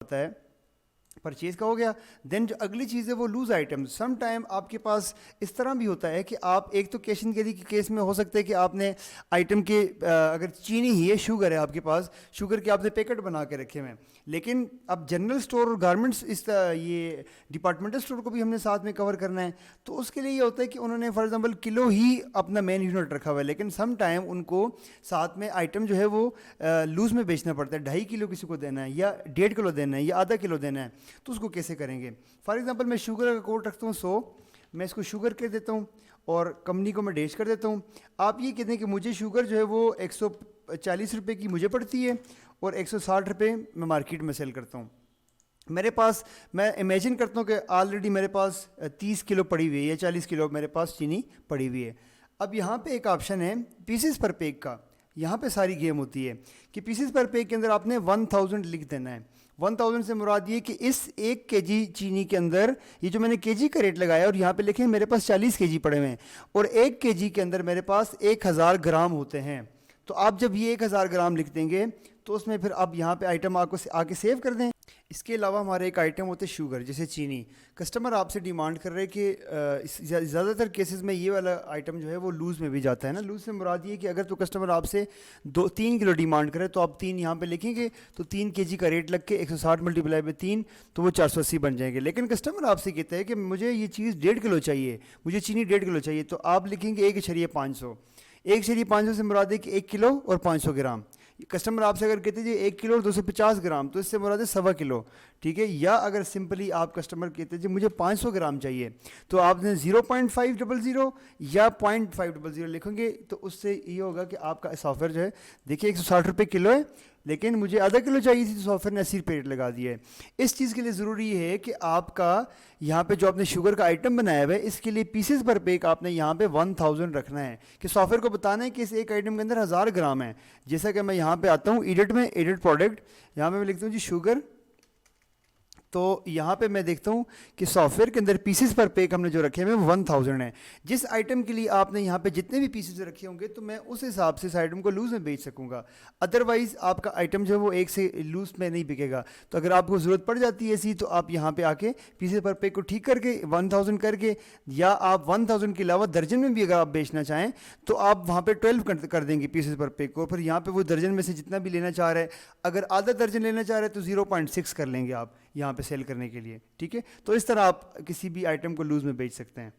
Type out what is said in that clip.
होता है, परचेज़ का हो गया। देन जो अगली चीज़ है वो लूज़ आइटम। सम टाइम आपके पास इस तरह भी होता है कि आप एक तो कैश एंड कैरी के केस में हो सकता है कि आपने आइटम के अगर चीनी ही है, शुगर है आपके पास, शुगर के आपने पैकेट बना के रखे हुए हैं, लेकिन अब जनरल स्टोर और गारमेंट्स ये डिपार्टमेंटल स्टोर को भी हमने साथ में कवर करना है, तो उसके लिए ये होता है कि उन्होंने फॉर एग्जांपल किलो ही अपना मेन यूनिट रखा हुआ है, लेकिन सम टाइम उनको साथ में आइटम जो है वो लूज़ में बेचना पड़ता है। 2.5 किलो किसी को देना है या 1.5 किलो देना है या आधा किलो देना है, तो उसको कैसे करेंगे? फॉर एग्जांपल मैं शुगर का कोट रखता हूँ 100, मैं इसको शुगर कह देता हूँ और कंपनी को मैं डैश कर देता हूँ। आप ये कहते हैं कि मुझे शुगर जो है वो 140 रुपये की मुझे पड़ती है और 160 रुपये मैं मार्केट में सेल करता हूँ। मेरे पास, मैं इमेजिन करता हूँ कि ऑलरेडी मेरे पास 30 किलो पड़ी हुई है या 40 किलो मेरे पास चीनी पड़ी हुई है। अब यहाँ पे एक ऑप्शन है पीसेस पर पैक का। यहाँ पे सारी गेम होती है कि पीसेस पर पैक के अंदर आपने 1000 लिख देना है। 1000 से मुराद ये कि इस 1 केजी चीनी के अंदर, ये जो मैंने केजी का रेट लगाया और यहाँ पे लिखे मेरे पास 40 केजी पड़े हुए हैं और 1 केजी के अंदर मेरे पास 1000 ग्राम होते हैं। तो आप जब ये 1000 ग्राम लिख देंगे तो उसमें फिर आप यहाँ पे आइटम आपको आके सेव कर दें। इसके अलावा हमारे एक आइटम होते हैं शुगर, जैसे चीनी। कस्टमर आपसे डिमांड कर रहे हैं कि ज़्यादातर केसेस में ये वाला आइटम जो है वो लूज़ में भी जाता है ना। लूज़ से मुराद ये कि अगर तो कस्टमर आपसे 2-3 किलो डिमांड करे तो आप 3 यहाँ पे लिखेंगे, तो 3 केजी का रेट लग के 160 मल्टीप्लाई बाई 3 तो वो 480 बन जाएंगे। लेकिन कस्टमर आपसे कहता है कि मुझे ये चीज़ 1.5 किलो चाहिए, मुझे चीनी 1.5 किलो चाहिए, तो आप लिखेंगे 1/500। 1/500 से मुराद है कि 1 किलो और 500 ग्राम। कस्टमर आपसे अगर कहते हैं 1 किलो और 250 ग्राम, तो इससे मुराद है 1.25 किलो, ठीक है। या अगर सिंपली आप कस्टमर कहते हैं मुझे 500 ग्राम चाहिए, तो आपने 0.500 या 0.500 लिखेंगे, तो उससे ये होगा कि आपका सॉफ्टवेयर जो है, देखिए 160 रुपये किलो है, लेकिन मुझे आधा किलो चाहिए थी, तो सॉफ्टवेयर ने 80 रुपये रेट लगा दिया है। इस चीज़ के लिए ज़रूरी है कि आपका यहाँ पे जो आपने शुगर का आइटम बनाया हुआ है, इसके लिए पीसेस पर पैक आपने यहाँ पे 1000 रखना है, कि सॉफ्टवेयर को बताना है कि इस एक आइटम के अंदर 1000 ग्राम है। जैसा कि मैं यहाँ पे आता हूँ एडिट में, एडिट प्रोडक्ट, यहाँ पे मैं लिखता हूँ जी शुगर, तो यहाँ पे मैं देखता हूँ कि सॉफ्टवेयर के अंदर पीसेस पर पैक हमने जो रखे हुए हैं 1000 है। जिस आइटम के लिए आपने यहाँ पे जितने भी पीसेस रखे होंगे, तो मैं उस हिसाब से इस आइटम को लूज़ में बेच सकूँगा। अदरवाइज़ आपका आइटम जो है वो एक से लूज़ में नहीं बिकेगा। तो अगर आपको ज़रूरत पड़ जाती है ऐसी, तो आप यहाँ पे आके पीसेस पर पैक को ठीक करके 1000 करके, या आप 1000 के अलावा दर्जन में भी अगर आप बेचना चाहें, तो आप वहाँ पे 12 कर देंगे पीसेस पर पैक को। फिर यहाँ पे वो दर्जन में से जितना भी लेना चाह रहे हैं, अगर आधा दर्जन लेना चाह रहे हैं तो 0.6 कर लेंगे आप यहाँ पे सेल करने के लिए, ठीक है। तो इस तरह आप किसी भी आइटम को लूज़ में बेच सकते हैं।